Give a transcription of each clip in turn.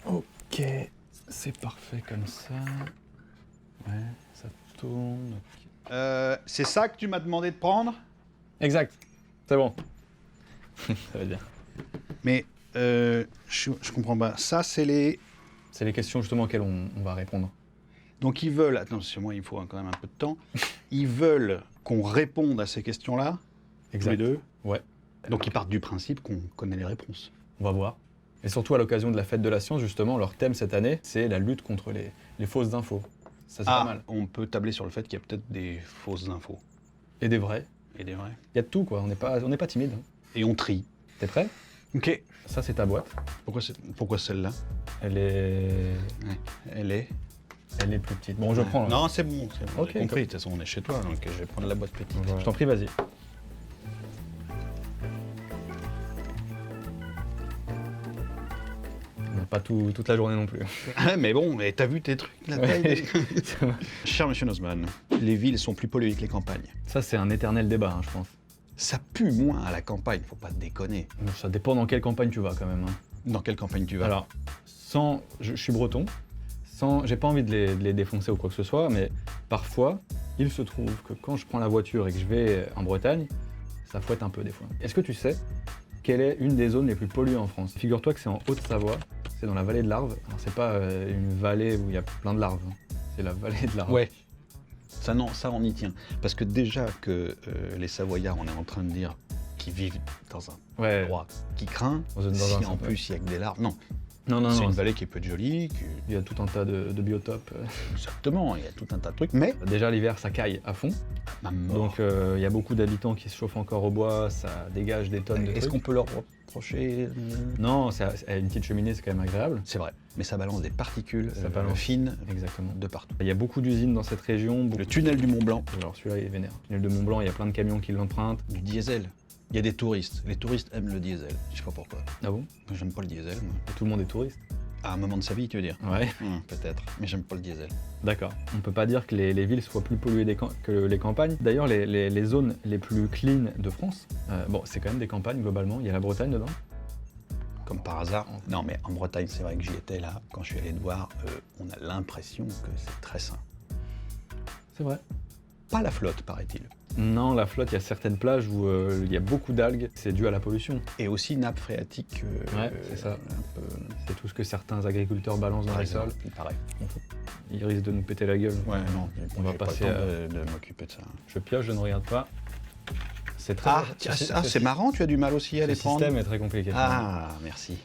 Ok, c'est parfait comme ça. Ouais, ça tourne. Ok. C'est ça que tu m'as demandé de prendre? Exact, c'est bon. Ça va bien. Mais je comprends pas. Ça, c'est les... C'est les questions justement auxquelles on va répondre. Donc ils veulent... Attends, sur moi, il faut quand même un peu de temps. Ils veulent qu'on réponde à ces questions-là, tous les deux. Ouais, Donc ils partent du principe qu'on connaît les réponses. on va voir. Et surtout à l'occasion de la fête de la science, justement, leur thème cette année, c'est la lutte contre les fausses infos. Ça, c'est pas mal. On peut tabler sur le fait qu'il y a peut-être des fausses infos. Et des vrais. Et des vraies. Il y a de tout, quoi. On n'est pas timide. Hein. Et on trie. T'es prêt? Ok. Ça, c'est ta boîte. Pourquoi celle-là? Elle est... Ouais. Elle est... Elle est plus petite. Bon, je prends. Là. Non, c'est bon. Ok, J'ai compris. De toute façon, on est chez toi, donc je vais prendre la boîte petite. Voilà. Je t'en prie, vas-y. Pas toute la journée non plus. Ah, mais bon, mais t'as vu tes trucs, la taille des... Cher monsieur Nozman, les villes sont plus polluées que les campagnes. Ça, c'est un éternel débat, hein, je pense. Ça pue moins à la campagne, faut pas déconner. Ça dépend dans quelle campagne tu vas, quand même. Hein. Dans quelle campagne tu vas? Alors, je suis breton, j'ai pas envie de les défoncer ou quoi que ce soit, mais parfois, il se trouve que quand je prends la voiture et que je vais en Bretagne, ça fouette un peu des fois. Est-ce que tu sais quelle est une des zones les plus polluées en France? Figure-toi que c'est en Haute-Savoie, c'est dans la vallée de l'Arve. Alors, c'est pas une vallée où il y a plein de larves, hein. C'est la vallée de l'Arve. Ouais. Ça, non, ça, on y tient. Parce que déjà que les Savoyards, on est en train de dire qu'ils vivent dans un endroit qui craint, si en plus il y a que des larves. Non. Non, c'est une vallée qui peut être jolie. Il y a tout un tas de biotopes. Exactement, il y a tout un tas de trucs. Mais déjà l'hiver, ça caille à fond. Donc il y a beaucoup d'habitants qui se chauffent encore au bois, ça dégage des tonnes de trucs. Est-ce qu'on peut leur reprocher? Non, une petite cheminée, c'est quand même agréable. C'est vrai, mais ça balance des particules fines. Exactement. De partout. Il y a beaucoup d'usines dans cette région. Le tunnel du Mont Blanc. Alors celui-là, il est vénère. Le tunnel de Mont Blanc, il y a plein de camions qui l'empruntent. Du diesel. Il y a des touristes. Les touristes aiment le diesel. Je sais pas pourquoi. Ah bon? J'aime pas le diesel, moi. Et tout le monde est touriste. À un moment de sa vie, tu veux dire? Ouais. Peut-être, mais j'aime pas le diesel. D'accord. On peut pas dire que les villes soient plus polluées que les campagnes. D'ailleurs, les zones les plus clean de France, bon, c'est quand même des campagnes globalement. Il y a la Bretagne dedans. Comme par hasard. Non, mais en Bretagne, c'est vrai que j'y étais là. Quand je suis allé te voir, on a l'impression que c'est très sain. C'est vrai. Pas la flotte, paraît-il. Non, la flotte, il y a certaines plages où il y a beaucoup d'algues, c'est dû à la pollution. Et aussi nappe phréatique. Ouais, c'est ça. C'est tout ce que certains agriculteurs balancent dans les sols. Il paraît. Ils risquent de nous péter la gueule. Ouais, non, on va passer pas le temps de m'occuper de ça. Je pioche, je ne regarde pas. C'est très... c'est marrant, tu as du mal aussi à les prendre. Le système est très compliqué. Ah, merci.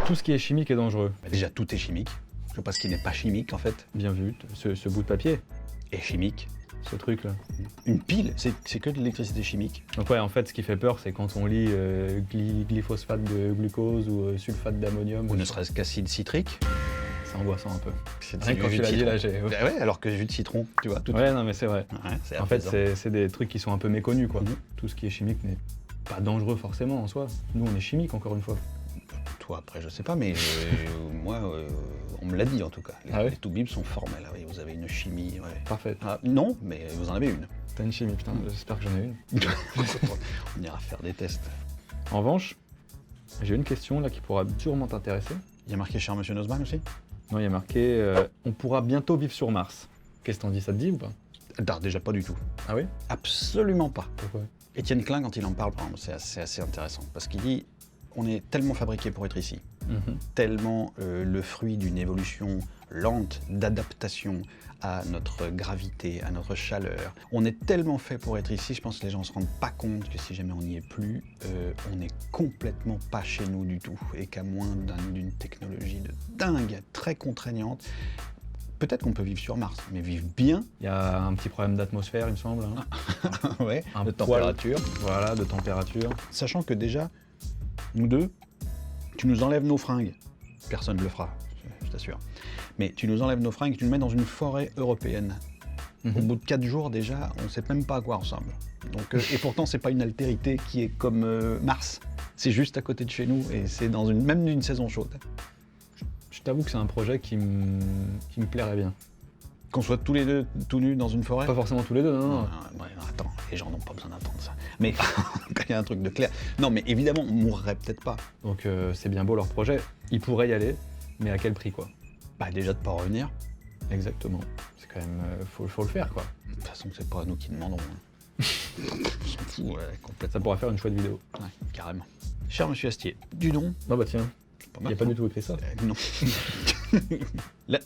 Tout ce qui est chimique est dangereux. Déjà, tout est chimique. Je sais pas ce qui n'est pas chimique, en fait. Bien vu, ce bout de papier. Est chimique. Ce truc-là. Une pile, c'est que de l'électricité chimique. Donc ouais, en fait, ce qui fait peur, c'est quand on lit glyphosate de glucose ou sulfate d'ammonium. Ou ne serait-ce qu'acide citrique. C'est angoissant un peu. Rien quand tu l'as dit, là, j'ai... Ouais, alors que jus de citron, tu vois. Tout ouais, non, mais c'est vrai. Ouais, en fait, c'est des trucs qui sont un peu méconnus, quoi. Tout ce qui est chimique n'est pas dangereux forcément en soi. Nous, on est chimique, encore une fois. Toi, après, je sais pas, mais moi, on me l'a dit en tout cas. Les toubibs sont formels. Oui, vous avez une chimie. Ouais. Parfait. Ah, non, mais vous en avez une. T'as une chimie, putain, j'espère que j'en ai une. On ira faire des tests. En revanche, j'ai une question là qui pourra durement t'intéresser. Il y a marqué cher Monsieur Nozman aussi? Non, il y a marqué on pourra bientôt vivre sur Mars. Qu'est-ce que t'en dis, ça te dit ou pas? Déjà pas du tout. Ah oui? Absolument pas. Pourquoi? Étienne Klein, quand il en parle, c'est assez intéressant. Parce qu'il dit on est tellement fabriqué pour être ici, tellement le fruit d'une évolution lente d'adaptation à notre gravité, à notre chaleur. On est tellement fait pour être ici, je pense que les gens ne se rendent pas compte que si jamais on n'y est plus, on n'est complètement pas chez nous du tout. Et qu'à moins d'une technologie de dingue, très contraignante, peut-être qu'on peut vivre sur Mars, mais vivre bien. Il y a un petit problème d'atmosphère, il me semble. Hein. Ouais, de température. Voilà, de température. Sachant que déjà, nous deux, tu nous enlèves nos fringues. Personne ne le fera, je t'assure. Mais tu nous enlèves nos fringues et tu nous mets dans une forêt européenne. Au bout de 4 jours déjà, on ne sait même pas à quoi ressemble. Donc, et pourtant, c'est pas une altérité qui est comme Mars. C'est juste à côté de chez nous et c'est dans même une saison chaude. Je t'avoue que c'est un projet qui me plairait bien. Qu'on soit tous les deux tout nus dans une forêt? Pas forcément tous les deux, non. Attends, les gens n'ont pas besoin d'entendre ça. Mais quand il y a un truc de clair. Non, mais évidemment, on mourrait peut-être pas. Donc c'est bien beau leur projet. Ils pourraient y aller. Mais à quel prix, quoi? Bah déjà de pas revenir. Exactement. C'est quand même... faut le faire, quoi. De toute façon, c'est pas nous qui demandons. On s'en fout, complètement. Ça pourra faire une chouette vidéo. Ouais, carrément. Cher monsieur Astier, du nom. Non bah tiens, il n'y a pas du tout écrit ça. Non. Là...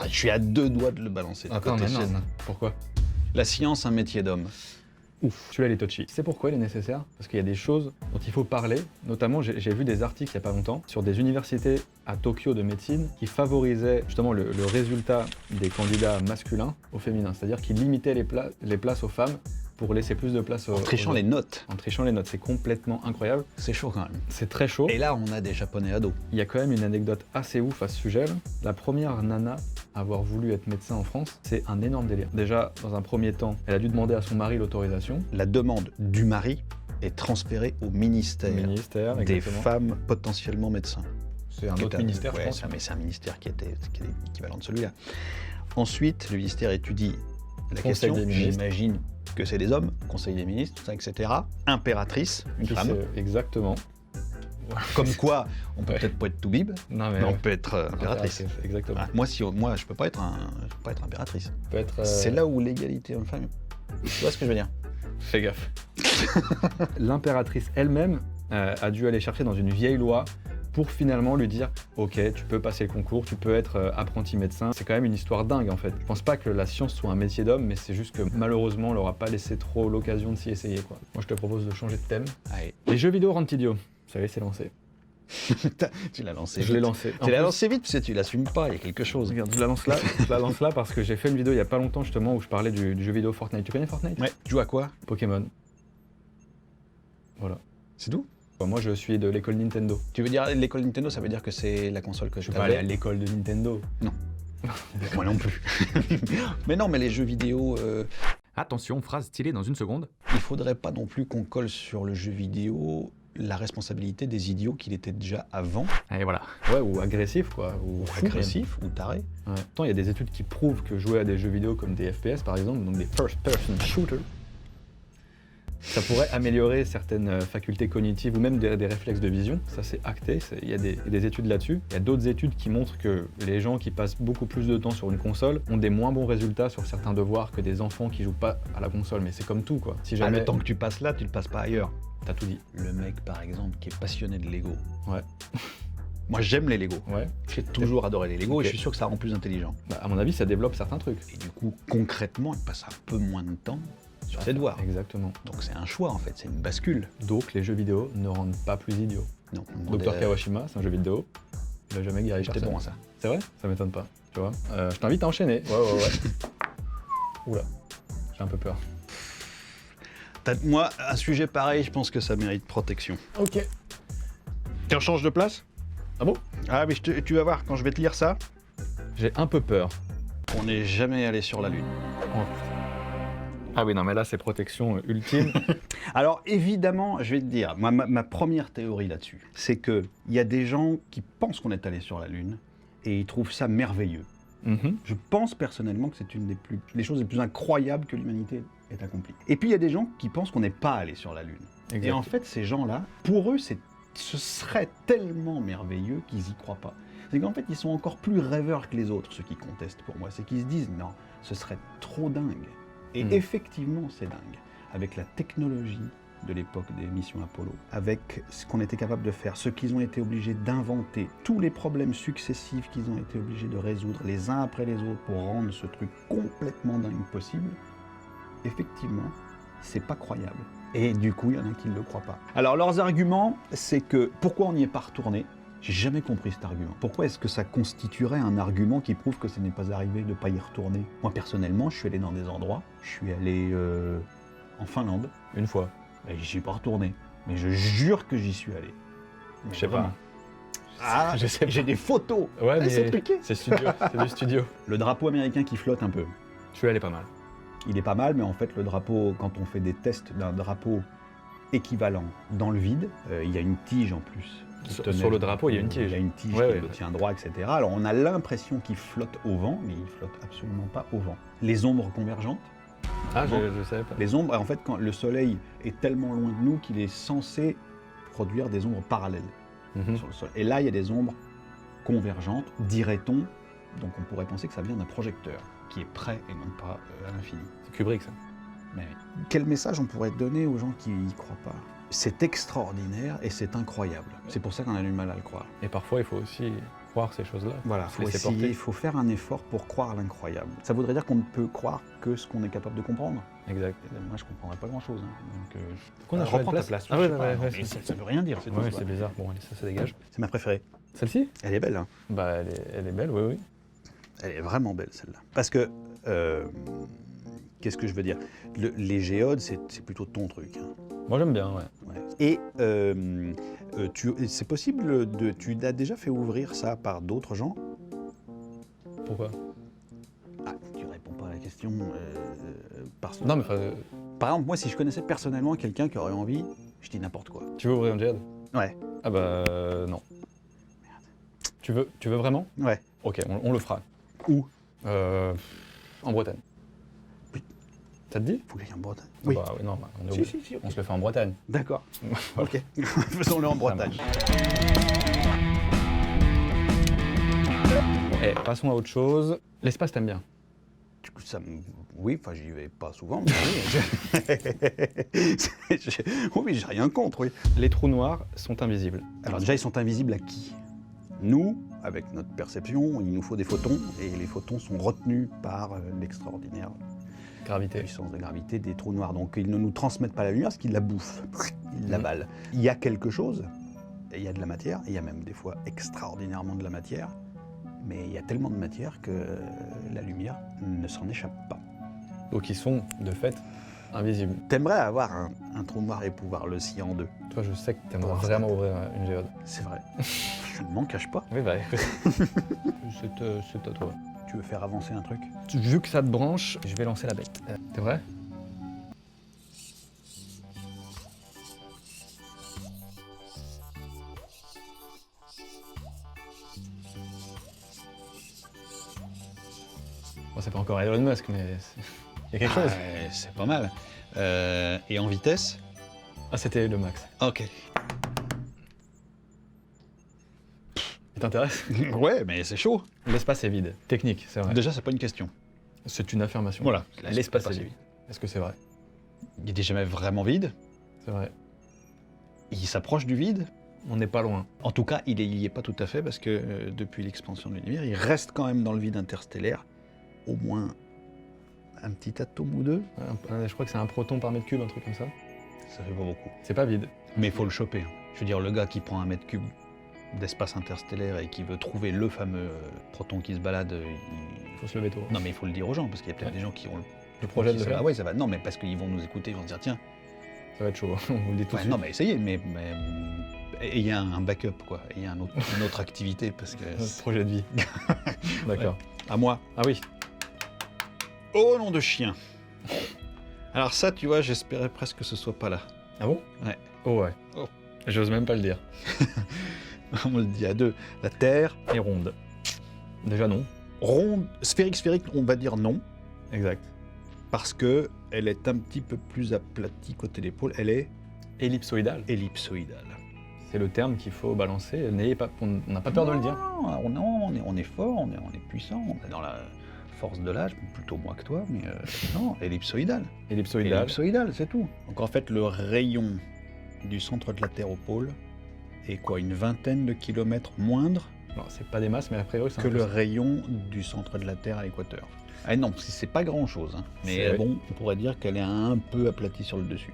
Je suis à 2 doigts de le balancer. Attends, mais non. Pourquoi? La science, un métier d'homme. Ouf, celui-là, il est touchy. Tu sais pourquoi il est nécessaire? Parce qu'il y a des choses dont il faut parler. Notamment, j'ai vu des articles il n'y a pas longtemps sur des universités à Tokyo de médecine qui favorisaient justement le résultat des candidats masculins au féminin. C'est-à-dire qu'ils limitaient les places aux femmes pour laisser plus de place aux... En trichant les notes. En trichant les notes, c'est complètement incroyable. C'est chaud quand même. C'est très chaud. Et là, on a des japonais ados. Il y a quand même une anecdote assez ouf à ce sujet. La première nana à avoir voulu être médecin en France, c'est un énorme délire. Déjà, dans un premier temps, elle a dû demander à son mari l'autorisation. La demande du mari est transférée au ministère, des femmes potentiellement médecins. C'est un autre ministère, je pense. Mais c'est un ministère qui est l'équivalent de celui-là. Ensuite, le ministère étudie la question. J'imagine que c'est des hommes, conseil des ministres, tout ça, etc. Impératrice, une femme. Exactement. Comme quoi, on peut peut-être pas être tout bib, mais on peut être impératrice. Exactement. Ah, moi, je peux pas être impératrice. Peut-être. C'est là où l'égalité homme-femme. Tu vois ce que je veux dire? Fais gaffe. L'impératrice elle-même a dû aller chercher dans une vieille loi pour finalement lui dire « Ok, tu peux passer le concours, tu peux être apprenti médecin ». C'est quand même une histoire dingue en fait. Je pense pas que la science soit un métier d'homme, mais c'est juste que malheureusement, on leur a pas laissé trop l'occasion de s'y essayer, quoi. Moi, je te propose de changer de thème. Allez. Les jeux vidéo rendent idiot. Ça y est, c'est lancé. Tu l'as lancé. Je l'ai lancé. Tu l'as lancé vite, parce que tu l'assumes pas, il y a quelque chose. Regarde, je la lance là. Je la lance là parce que j'ai fait une vidéo il y a pas longtemps justement où je parlais du jeu vidéo Fortnite. Tu connais Fortnite? Ouais. Tu joues à quoi? Pokémon. Voilà. C'est tout? Moi, je suis de l'école Nintendo. Tu veux dire l'école Nintendo, ça veut dire que c'est la console que je veux pas aller à l'école de Nintendo. Non. Moi non plus. Mais non, mais les jeux vidéo... Attention, phrase stylée dans une seconde. Il faudrait pas non plus qu'on colle sur le jeu vidéo la responsabilité des idiots qu'il était déjà avant. Et voilà. Ouais, ou agressif, quoi. Ou agressif, ou taré. Ouais. Pourtant, il y a des études qui prouvent que jouer à des jeux vidéo comme des FPS, par exemple, donc des first-person shooters, ça pourrait améliorer certaines facultés cognitives ou même des réflexes de vision. Ça, c'est acté. Il y a des études là-dessus. Il y a d'autres études qui montrent que les gens qui passent beaucoup plus de temps sur une console ont des moins bons résultats sur certains devoirs que des enfants qui jouent pas à la console. Mais c'est comme tout, quoi. Si jamais... le temps que tu passes là, tu le passes pas ailleurs. T'as tout dit. Le mec, par exemple, qui est passionné de Lego. Ouais. Moi, j'aime les Lego. Ouais. J'ai toujours adoré les Lego et je suis sûr que ça rend plus intelligent. Bah, à mon avis, ça développe certains trucs. Et du coup, concrètement, il passe un peu moins de temps sur ses devoirs. Exactement. Donc c'est un choix en fait, c'est une bascule. Donc les jeux vidéo ne rendent pas plus idiots. Non. Dr Kawashima, c'est un jeu vidéo. Il a jamais guéri personne. J'étais bon à ça. C'est vrai? Ça m'étonne pas. Tu vois. Je t'invite à enchaîner. Ouais. Oula, j'ai un peu peur. Moi, un sujet pareil, je pense que ça mérite protection. Ok. Tu en changes de place? Ah bon? Ah mais tu vas voir, quand je vais te lire ça... J'ai un peu peur. On n'est jamais allé sur la Lune. Oh. Ah oui, non, mais là, c'est protection ultime. Alors, évidemment, je vais te dire, ma première théorie là-dessus, c'est qu'il y a des gens qui pensent qu'on est allé sur la Lune et ils trouvent ça merveilleux. Je pense personnellement que c'est une des choses les plus incroyables que l'humanité ait accompli. Et puis, il y a des gens qui pensent qu'on n'est pas allé sur la Lune. Exact. Et en fait, ces gens-là, pour eux, ce serait tellement merveilleux qu'ils n'y croient pas. C'est qu'en fait, ils sont encore plus rêveurs que les autres, ceux qui contestent pour moi. C'est qu'ils se disent, non, ce serait trop dingue. Et effectivement, c'est dingue. Avec la technologie de l'époque des missions Apollo, avec ce qu'on était capable de faire, ce qu'ils ont été obligés d'inventer, tous les problèmes successifs qu'ils ont été obligés de résoudre les uns après les autres pour rendre ce truc complètement dingue possible, effectivement, c'est pas croyable. Et du coup, il y en a qui ne le croient pas. Alors, leurs arguments, c'est que pourquoi on n'y est pas retourné? J'ai jamais compris cet argument. Pourquoi est-ce que ça constituerait un argument qui prouve que ce n'est pas arrivé de ne pas y retourner? Moi, personnellement, je suis allé dans des endroits. Je suis allé en Finlande. Une fois. Et j'y suis pas retourné. Mais je jure que j'y suis allé. Je sais pas. Ah, je sais, j'ai des photos. Ouais, mais c'est truqué. C'est studio. C'est du studio. Le drapeau américain qui flotte un peu. Celui-là, il est pas mal. Il est pas mal, mais en fait, le drapeau, quand on fait des tests d'un drapeau équivalent dans le vide, il y a une tige en plus. Sur le drapeau, il y a une tige. Il y a une tige qui le tient droit, etc. Alors on a l'impression qu'il flotte au vent, mais il flotte absolument pas au vent. Les ombres convergentes. Ah, je savais pas. Les ombres, en fait, quand le soleil est tellement loin de nous qu'il est censé produire des ombres parallèles. sur le sol. Et là, il y a des ombres convergentes, dirait-on. Donc on pourrait penser que ça vient d'un projecteur qui est prêt et non pas à l'infini. C'est Kubrick, ça. Mais quel message on pourrait donner aux gens qui n'y croient pas? C'est extraordinaire et c'est incroyable. C'est pour ça qu'on a du mal à le croire. Et parfois, il faut aussi croire ces choses-là. Voilà, il faut faire un effort pour croire l'incroyable. Ça voudrait dire qu'on ne peut croire que ce qu'on est capable de comprendre. Exact. Et moi, je ne comprendrais pas grand-chose. Donc, qu'on a reprends ta place. Ah Je ouais, sais pas, ouais, mais ça veut rien dire. Ouais, c'est bizarre. Bon, allez, ça dégage. C'est ma préférée. Celle-ci? Elle est belle, hein. Bah, elle est belle, oui, oui. Elle est vraiment belle, celle-là. Parce que, qu'est-ce que je veux dire? Les géodes, c'est plutôt ton truc. Hein. Moi, j'aime bien, ouais. Et c'est possible, tu l'as déjà fait ouvrir ça par d'autres gens? Pourquoi? Ah, tu réponds pas à la question. Parce... Non, mais Par exemple, moi, si je connaissais personnellement quelqu'un qui aurait envie, je dis n'importe quoi. tu veux ouvrir une géode? Ouais. Ah bah, non. Merde. Tu veux vraiment? Ouais. Ok, on le fera. Où? En Bretagne. Oui. Ça te dit? Faut que j'aille en Bretagne. Ah Oui. bah, oui, non, bah, on est Si, obligé. si, ok. On se le fait en Bretagne. D'accord. Voilà. Ok. Faisons-le en Bretagne. Bon, passons à autre chose. L'espace, t'aimes bien? Du coup, oui, enfin, j'y vais pas souvent, mais oui. Oui, j'ai rien contre, oui. Les trous noirs sont invisibles. Alors déjà, ils sont invisibles à qui? Nous, avec notre perception, il nous faut des photons, et les photons sont retenus par l'extraordinaire Gravité. puissance de gravité des trous noirs. Donc ils ne nous transmettent pas la lumière, parce qu'ils la bouffent, ils l'avalent. Il y a quelque chose, et il y a de la matière, et il y a même des fois extraordinairement de la matière, mais il y a tellement de matière que la lumière ne s'en échappe pas. Donc ils sont, de fait, invisibles. T'aimerais avoir un trou noir et pouvoir le scier en deux. Toi, je sais que t'aimerais Voir vraiment ouvrir une géode. C'est vrai. Je ne m'en cache pas. Oui, bah, c'est à toi. Tu veux faire avancer un truc? Vu que ça te branche, je vais lancer la bête. T'es vrai? Bon, c'est pas encore Elon Musk, mais il y a quelque chose. C'est pas mal. Et en vitesse? Ah, c'était le max. Ok. Ça t'intéresse? Ouais, mais c'est chaud. L'espace est vide. Technique, c'est vrai. Déjà, c'est pas une question. C'est une affirmation. Voilà. L'espace est vide. Est-ce que c'est vrai? Il n'est jamais vraiment vide. C'est vrai. Il s'approche du vide. On n'est pas loin. En tout cas, il y est pas tout à fait parce que depuis l'expansion de l'univers, il reste quand même dans le vide interstellaire au moins un petit atome ou deux. Je crois que c'est un proton par mètre cube, un truc comme ça. Ça fait pas beaucoup. C'est pas vide. Mais il faut le choper. Je veux dire, le gars qui prend un mètre cube d'espace interstellaire et qui veut trouver le fameux proton qui se balade, Il faut se lever tôt. non mais il faut le dire aux gens parce qu'il y a peut-être des gens qui ont Le projet de le faire. Ah ouais, ça va. Non, mais parce qu'ils vont nous écouter, ils vont se dire tiens. Ça va être chaud, on vous le dit tout de Ouais, suite. non, mais essayez, mais ayez un backup, quoi. Ayez une autre activité parce que. Notre projet de vie. D'accord. À moi. Ah oui. Oh nom de chien. Alors ça, tu vois, j'espérais presque que ce soit pas là. Ah bon? Ouais. Oh ouais. Oh. J'ose même pas le dire. On le dit à deux. La Terre, Et ronde. Déjà non. ronde, sphérique, on va dire non, Exact. parce que elle est un petit peu plus aplatie côté des pôles. Elle est Ellipsoïdale. ellipsoïdale. C'est le terme qu'il faut balancer. N'ayez pas, on n'a pas peur de le dire. Non, on est fort, on est puissant, on est dans la force de l'âge, plutôt moi que toi, mais non, ellipsoïdale. Ellipsoïdale. Ellipsoïdale, c'est tout. Donc en fait, le rayon du centre de la Terre au pôle est quoi, une vingtaine de kilomètres moindre Non, c'est pas des masses, mais a priori c'est un que peu le ça. rayon du centre de la Terre à l'équateur. Ah non, c'est pas grand-chose, hein. Mais C'est- bon, on pourrait dire qu'elle est un peu aplatie sur le dessus.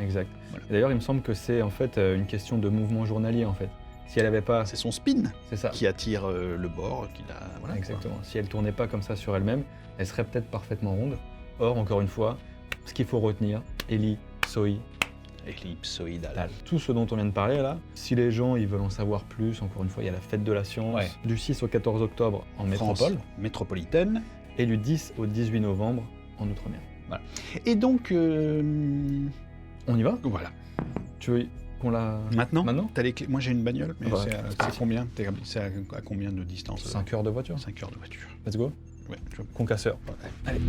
Exact. Voilà. Et d'ailleurs, il me semble que c'est en fait une question de mouvement journalier en fait. Si elle avait pas, C'est son spin c'est ça. qui attire le bord, qui la... Voilà, Exactement. Si elle tournait pas comme ça sur elle-même, elle serait peut-être parfaitement ronde. Or, encore une fois, ce qu'il faut retenir, ellipsoïdale. quoi. Ellipsoïdale. Tout ce dont on vient de parler là, si les gens ils veulent en savoir plus, encore une fois, il y a la fête de la science Ouais. du 6 au 14 octobre en France métropole métropolitaine. et du 10 au 18 novembre en Outre-mer. Et donc, On y va? voilà. Tu veux qu'on la... Maintenant, Maintenant t'as les clés. Moi j'ai une bagnole, mais Ah bah, c'est c'est à parti. combien? C'est à combien de distance? 5 heures de voiture. 5 heures de voiture. Let's go. Ouais, tu vois. Concasseur. Ouais. Allez.